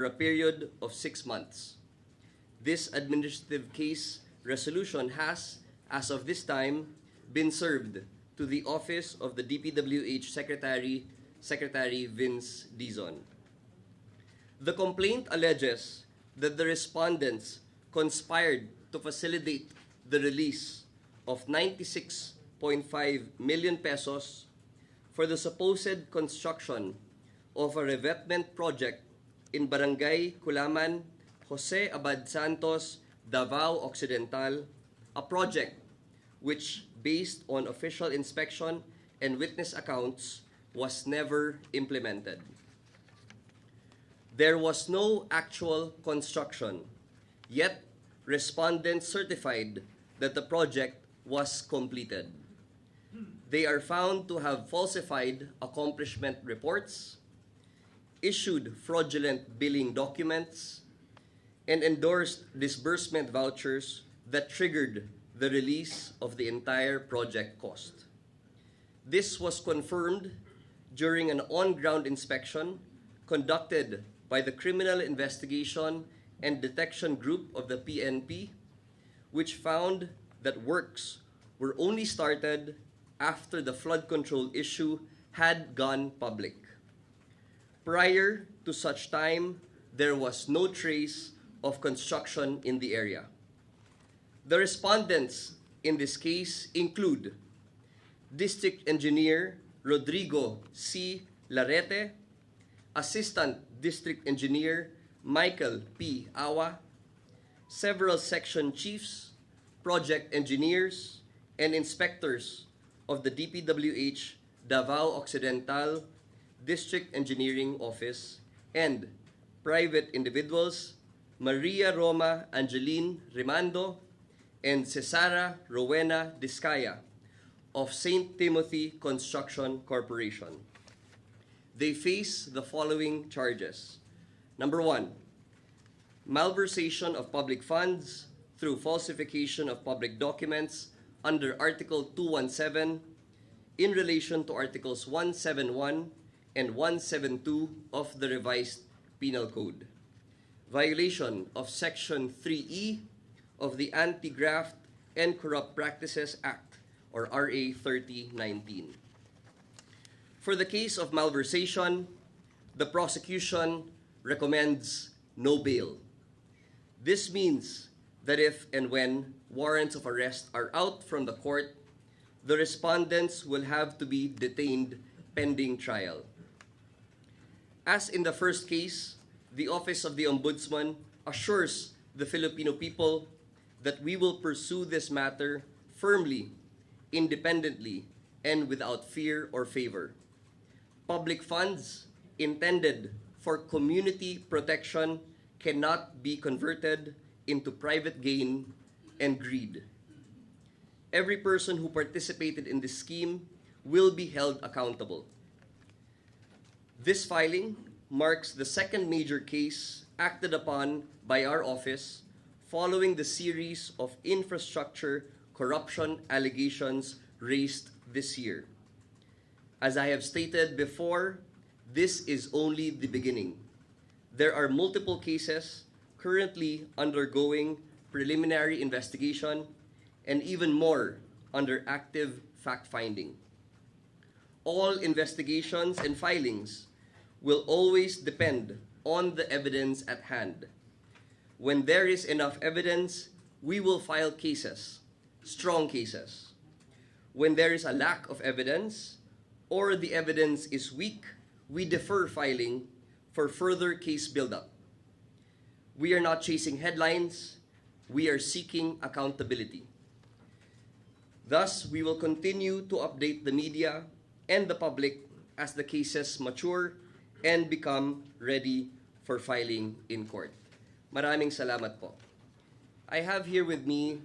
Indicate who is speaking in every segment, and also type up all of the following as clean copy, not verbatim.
Speaker 1: for a period of 6 months. This administrative case resolution has, as of this time, been served to the office of the DPWH Secretary Vince Dizon. The complaint alleges that the respondents conspired to facilitate the release of 96.5 million pesos for the supposed construction of a revetment project in Barangay Culaman, Jose Abad Santos, Davao Occidental, a project which, based on official inspection and witness accounts, was never implemented. There was no actual construction, yet respondents certified that the project was completed. They are found to have falsified accomplishment reports, issued fraudulent billing documents, and endorsed disbursement vouchers that triggered the release of the entire project cost. This was confirmed during an on-ground inspection conducted by the Criminal Investigation and Detection Group of the PNP, which found that works were only started after the flood control issue had gone public. Prior to such time, there was no trace of construction in the area. The respondents in this case include District Engineer Rodrigo C. Larete, Assistant District Engineer Michael P. Awa, several section chiefs, project engineers, and inspectors of the DPWH Davao Occidental District Engineering Office, and private individuals Maria Roma Angeline Rimando and Sarah Discaya of St. Timothy Construction Corporation. They face the following charges. Number 1, malversation of public funds through falsification of public documents under Article 217 in relation to Articles 171 and 172 of the Revised Penal Code. Violation of Section 3E of the Anti-Graft and Corrupt Practices Act, or RA 3019. For the case of malversation, the prosecution recommends no bail. This means that if and when warrants of arrest are out from the court, the respondents will have to be detained pending trial. As in the first case, the Office of the Ombudsman assures the Filipino people that we will pursue this matter firmly, independently, and without fear or favor. Public funds intended for community protection cannot be converted into private gain and greed. Every person who participated in this scheme will be held accountable. This filing marks the second major case acted upon by our office following the series of infrastructure corruption allegations raised this year. As I have stated before, this is only the beginning. There are multiple cases currently undergoing preliminary investigation and even more under active fact-finding. All investigations and filings will always depend on the evidence at hand. When there is enough evidence, we will file cases, strong cases. When there is a lack of evidence or the evidence is weak, we defer filing for further case buildup. We are not chasing headlines, we are seeking accountability. Thus, we will continue to update the media and the public as the cases mature and become ready for filing in court. Maraming salamat po. I have here with me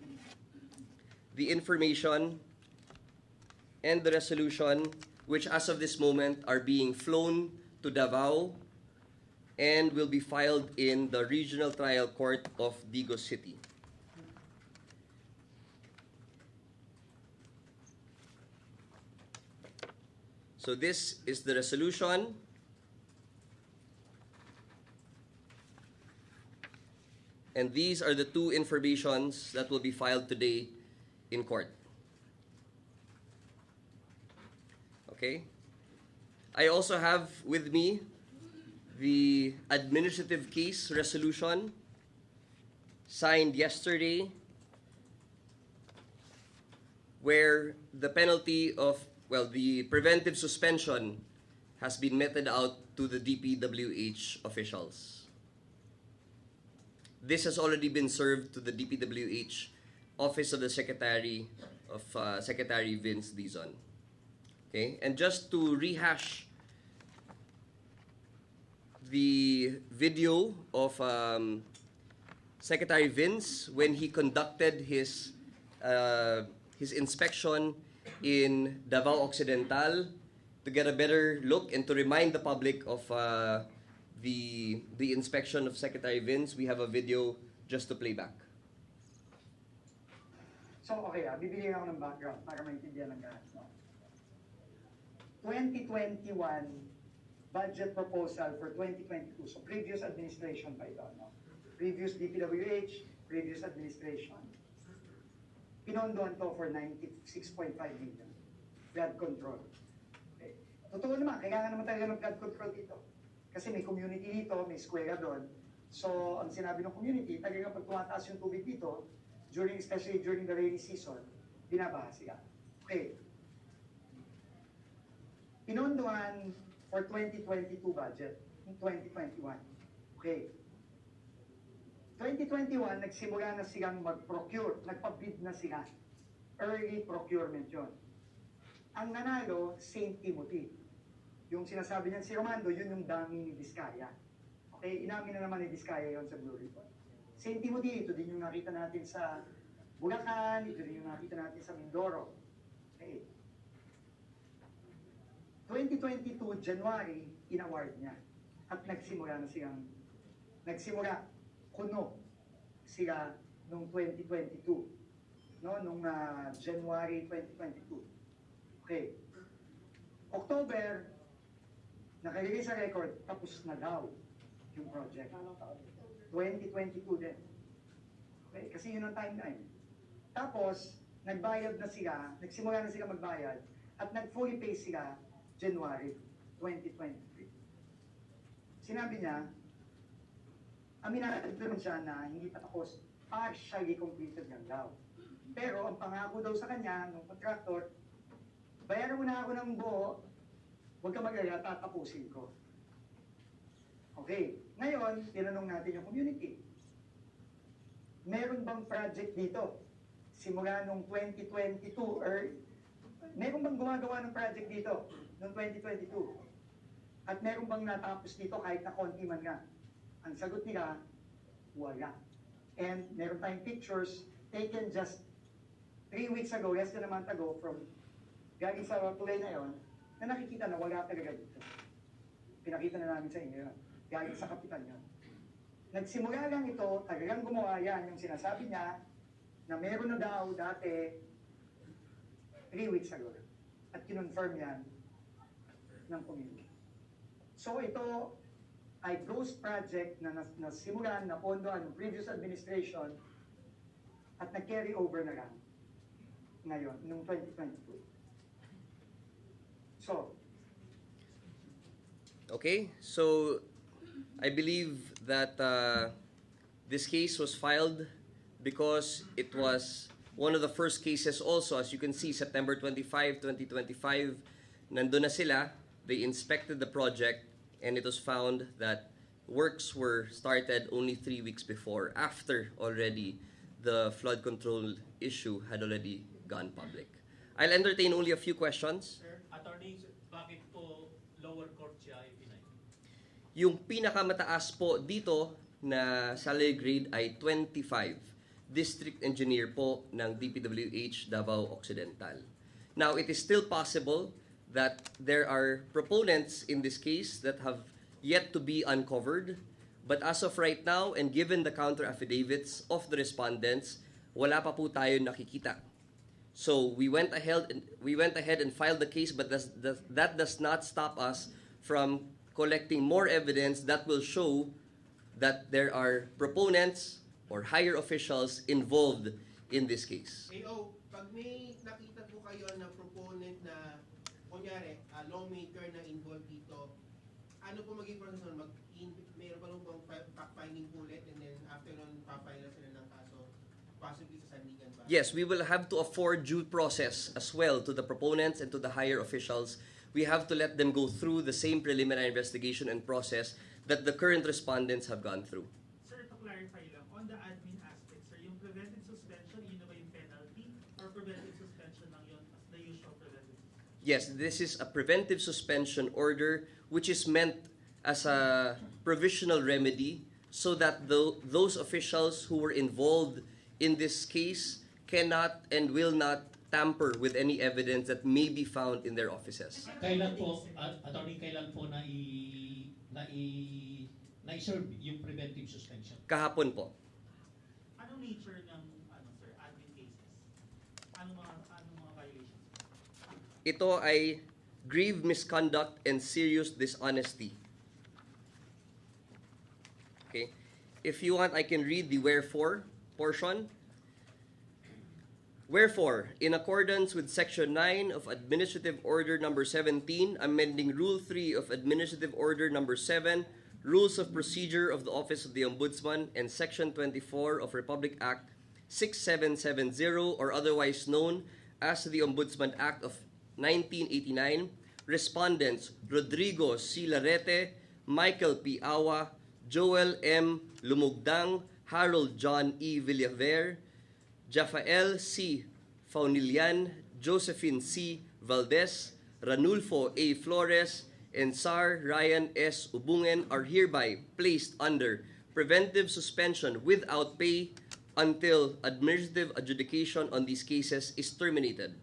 Speaker 1: the information and the resolution which as of this moment are being flown to Davao and will be filed in the Regional Trial Court of Digos City. So this is the resolution. And these are the two informations that will be filed today in court. Okay? I also have with me the administrative case resolution signed yesterday, where the penalty of, well, the preventive suspension has been meted out to the DPWH officials. This has already been served to the DPWH Office of the Secretary of Secretary Vince Dizon. Okay, and just to rehash the video of Secretary Vince when he conducted his inspection in Davao Occidental, to get a better look and to remind the public of the inspection of Secretary Vince, we have a video just to play back.
Speaker 2: So, okay, bibigyan ako ng background para maintindihan ng lahat. No? 2021 budget proposal for 2022. So, previous administration pa ito. No? Previous DPWH, previous administration. Pinondohan to for 96.5 million. Flood control. Okay. Totoo naman, kailangan naman talaga ng flood control dito. Kasi may community dito, may square doon. So, ang sinabi ng community, talaga pag tumataas yung tubig dito, especially during the rainy season, binabaha sila. Okay. Pinondohan for 2022 budget, in 2021. Okay. 2021, nagsimula na silang mag-procure, nagpa-bid na sila. Early procurement yon. Ang nanalo, St. Timothy. Yung sinasabi niyan si Romando, yun yung dami ni Discaya. Okay, inamin na naman ni Discaya yon sa Blue Report. St. Timothy, ito din yung nakita natin sa Bulacan, ito din yung nakita natin sa Mindoro. Okay. 2022, January, in-award niya. At nagsimula kuno sila noong 2022. No, nung January 2022. Okay. October, nakalagay sa record, tapos na daw yung project. 2022 din. Okay, kasi yun ang timeline. Tapos, nagbayad na sila, nagsimula na sila magbayad, at nag-fully pay sila January 2023. Sinabi niya, aminado naman siya na hindi pa tapos, partially completed lang daw. Pero ang pangako daw sa kanya, ng contractor, bayaran mo na ako ng buo, huwag ka mag-alala, tatapusin ko. Okay, ngayon, tinanong natin yung community. Meron bang project dito? Simula nung 2022, or meron bang gumagawa ng project dito noong 2022? At meron bang natapos dito kahit na konti man nga? Ang sagot nila, wala. And meron tayong pictures taken just 3 weeks ago, less than a month ago, from galing sa tulay na yon, na nakikita na wala talaga dito. Pinakita na namin sa inyo yun. Galing sa kapitan yun. Nagsimula lang ito, talagang gumawa yan, yung sinasabi niya, na meron na daw dati 3 weeks ago. At kinonfirm yan ng community. So ito ay ghost project na nasimulan, na pondohan ng previous administration at nag-carry over na lang ngayon, noong 2022. So,
Speaker 1: okay, so I believe that this case was filed because it was one of the first cases also. As you can see, September 25, 2025, nandun na sila, they inspected the project, and it was found that works were started only 3 weeks before, after already the flood control issue had already gone public. I'll entertain only a few questions.
Speaker 3: Sir, attorney, bakit po lower court siya ipinay?
Speaker 1: Yung pinakamataas po dito na salary grade ay 25. District Engineer po ng DPWH Davao Occidental. Now, it is still possible that there are proponents in this case that have yet to be uncovered, but as of right now, and given the counter affidavits of the respondents, wala pa po tayo nakikita. So we went ahead and filed the case, but that does not stop us from collecting more evidence that will show that there are proponents or higher officials involved in this case.
Speaker 4: AO, pag may nakita po kayo na proponent na, kunyari, lawmaker na involved dito, ano po maging process nun? Mayroon pa nung fact-finding po ulit and then after nun, papile na sila ng kaso, possibly sa sandigan ba?
Speaker 1: Yes, we will have to afford due process as well to the proponents and to the higher officials. We have to let them go through the same preliminary investigation and process that the current respondents have gone through.
Speaker 5: Sir, to clarify lang, on the admin aspect, sir, yung preventive suspension, yun na ba yung penalty? Or preventive suspension lang yun as the usual preventive suspension?
Speaker 1: Yes, this is a preventive suspension order which is meant as a provisional remedy so that those officials who were involved in this case cannot and will not tamper with any evidence that may be found in their offices.
Speaker 6: Kailan po, attorney, kailan po na-serve yung preventive suspension?
Speaker 1: Kahapon po.
Speaker 5: Anong nature ng sir, admin cases? Anong mga violations?
Speaker 1: Ito ay grave misconduct and serious dishonesty. Okay? If you want, I can read the wherefore portion. Wherefore, in accordance with Section 9 of Administrative Order Number 17, amending Rule 3 of Administrative Order Number 7, Rules of Procedure of the Office of the Ombudsman, and Section 24 of Republic Act 6770, or otherwise known as the Ombudsman Act of 1989, Respondents Rodrigo C. Larete, Michael P. Awa, Joel M. Lumugdang, Harold John E. Villaver, Jafael C. Faunilian, Josephine C. Valdez, Ranulfo A. Flores, and Sar Ryan S. Ubungen are hereby placed under preventive suspension without pay until administrative adjudication on these cases is terminated,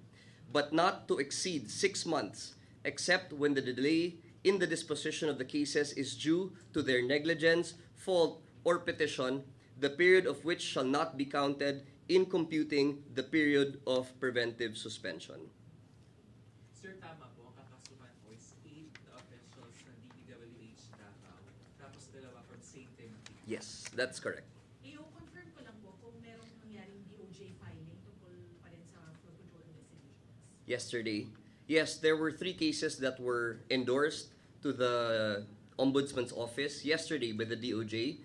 Speaker 1: but not to exceed 6 months, except when the delay in the disposition of the cases is due to their negligence, fault, or petition, the period of which shall not be counted in computing the period of preventive suspension.
Speaker 7: Sir, tama po, ang kakasuhan po is 8 the officials ng DPWH Davao, tapos 2 from St. Timothy.
Speaker 1: Yes, that's correct.
Speaker 8: I-confirm ko lang po kung merong nangyaring DOJ filing tungkol pa rin sa flood control investigations.
Speaker 1: Yesterday, yes, there were 3 cases that were endorsed to the Ombudsman's office yesterday by the DOJ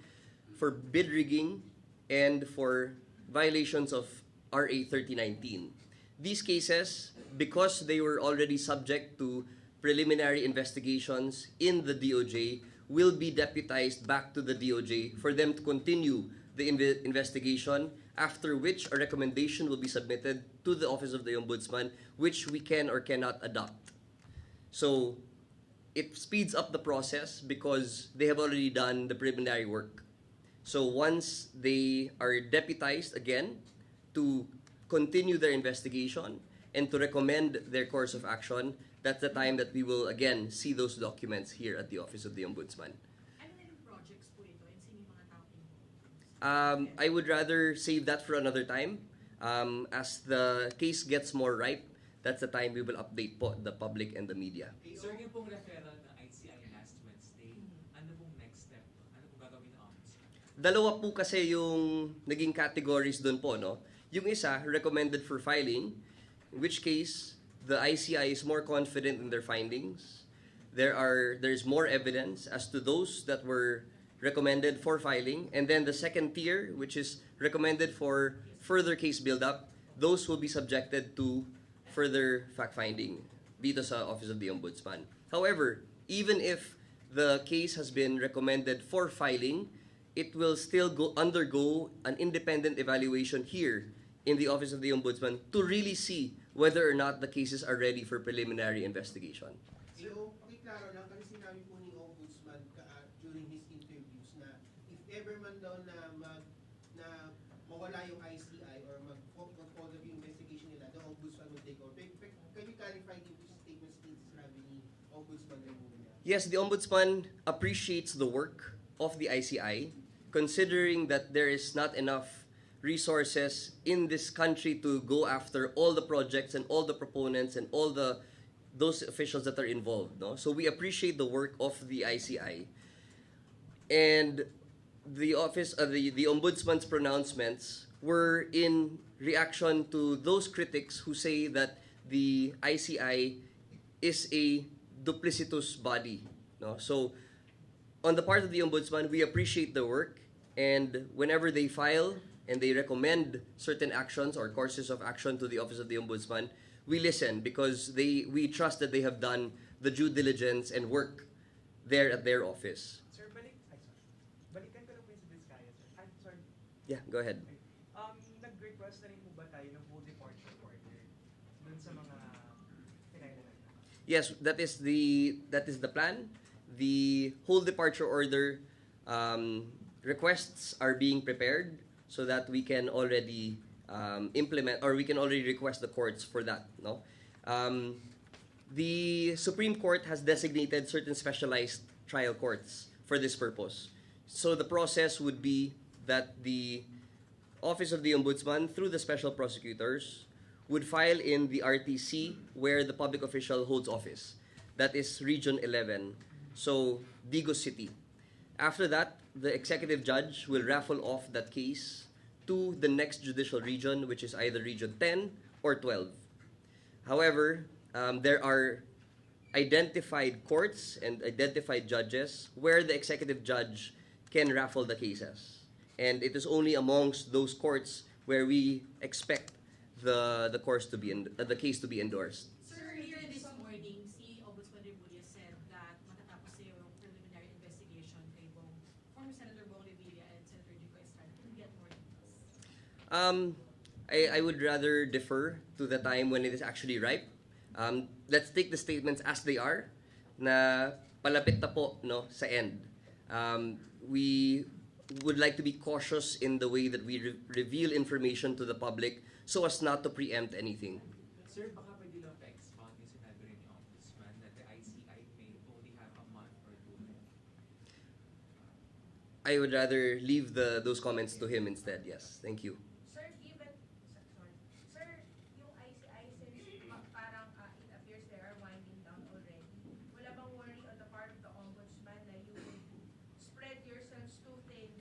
Speaker 1: for bid rigging and for violations of RA 3019. These cases, because they were already subject to preliminary investigations in the DOJ, will be deputized back to the DOJ for them to continue the investigation, after which a recommendation will be submitted to the Office of the Ombudsman, which we can or cannot adopt. So it speeds up the process because they have already done the preliminary work. So once they are deputized again to continue their investigation and to recommend their course of action, that's the time that we will again see those documents here at the Office of the Ombudsman.
Speaker 8: Ano na yung projects po ito and sino yung mga tao involved?
Speaker 1: I would rather save that for another time. As the case gets more ripe, that's the time we will update po the public and the media.
Speaker 7: Sir, yung pong referral ng ICI last Wednesday, ano pong next step? Ano pong gagawin ng Ombudsman?
Speaker 1: Dalawa po kasi yung naging categories doon po, no? Yung isa, recommended for filing, in which case, the ICI is more confident in their findings. There's more evidence as to those that were recommended for filing. And then the second tier, which is recommended for further case build-up, those will be subjected to further fact-finding dito sa Office of the Ombudsman. However, even if the case has been recommended for filing, it will still undergo an independent evaluation here in the Office of the Ombudsman to really see whether or not the cases are ready for preliminary investigation.
Speaker 4: So, pakiklaro lang, kasi sinabi po ni Ombudsman during his interviews na if ever man daw na mawala yung ICI or mag-hold of yung investigation nila, the Ombudsman will take over. Can you clarify yung statements ni sinabi ni Ombudsman Laguna?
Speaker 1: Yes, the Ombudsman appreciates the work of the ICI, considering that there is not enough resources in this country to go after all the projects and all the proponents and all those officials that are involved. No? So we appreciate the work of the ICI. And the Ombudsman's pronouncements were in reaction to those critics who say that the ICI is a duplicitous body. No? So, on the part of the Ombudsman, we appreciate the work, and whenever they file and they recommend certain actions or courses of action to the Office of the Ombudsman, we listen because we trust that they have done the due diligence and work there at their office.
Speaker 9: Sir, balikan ko lang po yung sa Discaya, sir. I'm sorry.
Speaker 1: Yeah, go ahead.
Speaker 9: Nag-request na rin po ba tayo ng full departure order dun sa mga pinailanan?
Speaker 1: Yes, that is the plan. The whole departure order requests are being prepared so that we can already implement, or we can already request the courts for that. No, the Supreme Court has designated certain specialized trial courts for this purpose. So the process would be that the Office of the Ombudsman, through the special prosecutors, would file in the RTC where the public official holds office. That is Region 11, so Digos City. After that, the executive judge will raffle off that case to the next judicial region, which is either Region 10 or 12. However, there are identified courts and identified judges where the executive judge can raffle the cases. And it is only amongst those courts where we expect the case to be endorsed.
Speaker 8: Sir, earlier this morning, si Ombudsman Revilla said that matatapos na yung preliminary investigation kay former Senator Bong Revilla and Senator Jico Estrada. Can we get more details?
Speaker 1: I would rather defer to the time when it is actually ripe. Let's take the statements as they are, na palapit na po no, sa end. We would like to be cautious in the way that we reveal information to the public so as not to preempt anything.
Speaker 7: Sir, baka pwede lang pa-expand yung sinabi rin ni Ombudsman that the ICI may only have a month or two left.
Speaker 1: I would rather leave those comments to him instead. Yes, thank you.
Speaker 10: Sir, sir, yung ICI since parang it appears they are winding down already, wala bang worry on the part of the Ombudsman na you would spread yourselves too thin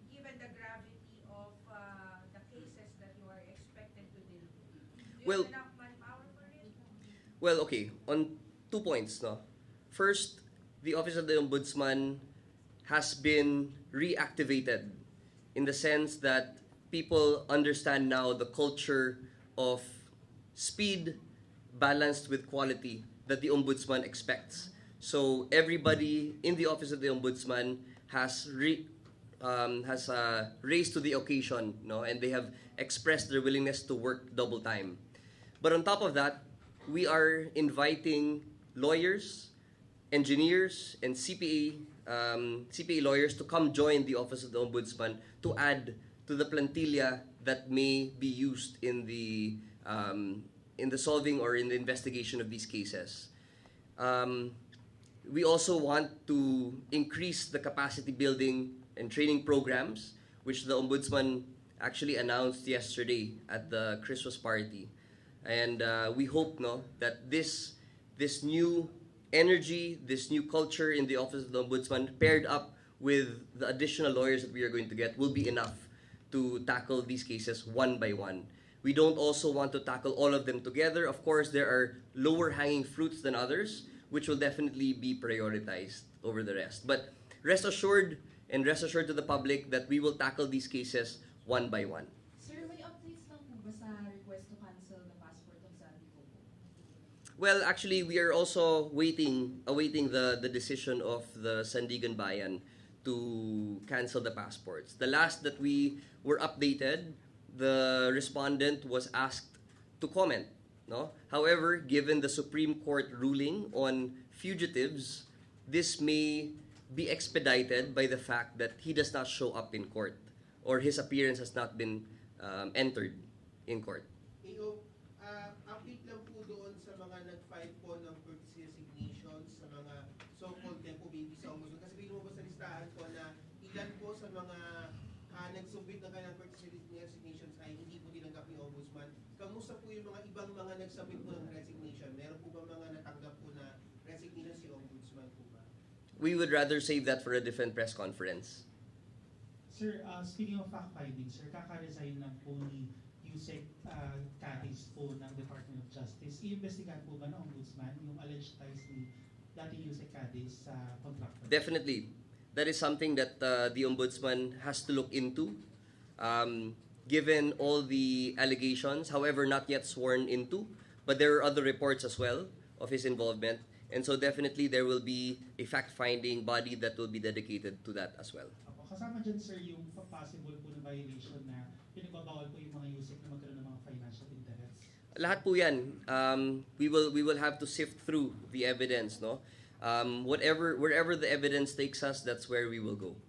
Speaker 10: given the gravity of the cases that you are expected to deal with? Do you have enough manpower for it?
Speaker 1: Well, okay. On 2 points, no. First, the Office of the Ombudsman has been reactivated in the sense that people understand now the culture of speed balanced with quality that the Ombudsman expects. So everybody in the Office of the Ombudsman has raised to the occasion, no, and they have expressed their willingness to work double time. But on top of that, we are inviting lawyers, engineers, and CPA lawyers to come join the Office of the Ombudsman to add to the plantilla that may be used in the solving or in the investigation of these cases. We also want to increase the capacity building and training programs, which the Ombudsman actually announced yesterday at the Christmas party. And we hope that this new energy, this new culture in the Office of the Ombudsman, paired up with the additional lawyers that we are going to get, will be enough to tackle these cases one by one. We don't also want to tackle all of them together. Of course, there are lower hanging fruits than others, which will definitely be prioritized over the rest. But rest assured to the public that we will tackle these cases one by one.
Speaker 11: Sir, may updates lang po ba sa request to cancel the passport of Sandy po?
Speaker 1: Well, actually, we are also awaiting the decision of the Sandigan Bayan to cancel the passports. The last that we were updated, the respondent was asked to comment. No? However, given the Supreme Court ruling on fugitives, this may be expedited by the fact that he does not show up in court or his appearance has not been entered in court.
Speaker 4: Update lang po doon sa mga nag-file po ng courtesy resignations sa mga so-called tempo babies sa Ombudsman. Kasi lumabas sa listahan po na ilan po sa mga nagsubmit ng kanilang courtesy resignations ay hindi po tinanggap ni Ombudsman. Kamusta po yung mga ibang mga nagsubmit po ng resignation? Meron po ba mga natanggap po na resignation si Ombudsman po ba?
Speaker 1: We would rather save that for a different press conference.
Speaker 5: Sir, speaking of fact-finding, sir, kaka-resign lang po ni Yusek Cadiz po ng Department of Justice. I-investigahan po ba ng Ombudsman yung alleged ties ni dating Yusek Cadiz sa contractor?
Speaker 1: Definitely. That is something that the Ombudsman has to look into. Given all the allegations, however, not yet sworn into, but there are other reports as well of his involvement. And so definitely there will be a fact-finding body that will be dedicated to that as well.
Speaker 5: Kasama dyan, sir, yung possible po na violation na pinagbabawal po yung mga Yusek na magkaroon ng mga financial interests?
Speaker 1: Lahat po yan. We will have to sift through the evidence, no? Wherever the evidence takes us, that's where we will go.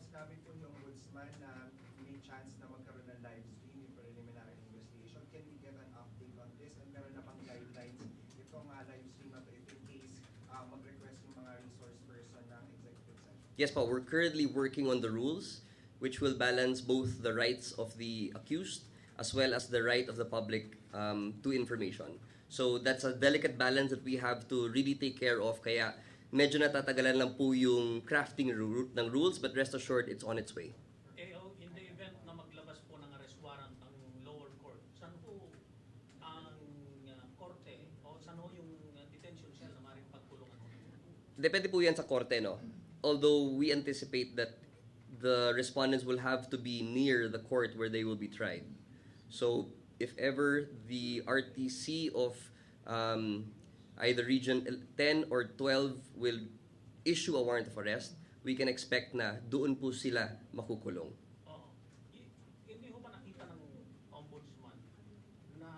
Speaker 12: Sinabi po yung Ombudsman na may chance na magkaroon ng live stream yung preliminary investigation. Can we get an update on this? And meron na pang guidelines itong live stream na to if in case mag-request yung mga resource person ng executive session?
Speaker 1: Yes, Paul, we're currently working on the rules which will balance both the rights of the accused as well as the right of the public to information. So that's a delicate balance that we have to really take care of. Kaya medyo natatagalan lang po yung crafting ng rules, but rest assured it's on its way.
Speaker 3: In the event na maglabas po ng arrest warrant ang lower court, saan po ang korte o saan po yung detention cell na maaaring pagkulungan?
Speaker 1: Depende po yan sa korte, no? Although we anticipate that the respondents will have to be near the court where they will be tried. So if ever the RTC of either Region 10 or 12 will issue a warrant of arrest, we can expect na doon po sila makukulong.
Speaker 3: Hindi ho ba nakita ng Ombudsman na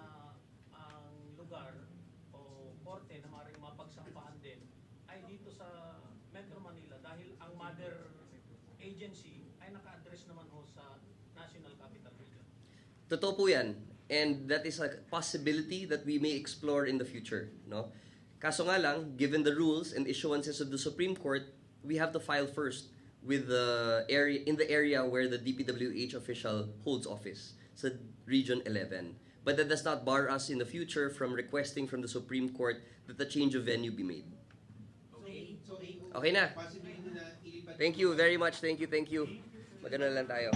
Speaker 3: ang lugar o korte na maaaring mapagsampahan din ay dito sa Metro Manila dahil ang mother agency ay naka-address naman ho sa National Capital Region?
Speaker 1: Totoo po yan. And that is a possibility that we may explore in the future, no? Kaso nga lang, given the rules and issuances of the Supreme Court, we have to file first with the area where the DPWH official holds office, sa Region 11. But that does not bar us in the future from requesting from the Supreme Court that the change of venue be made. Okay na. Thank you very much. Thank you. Maganda lang tayo.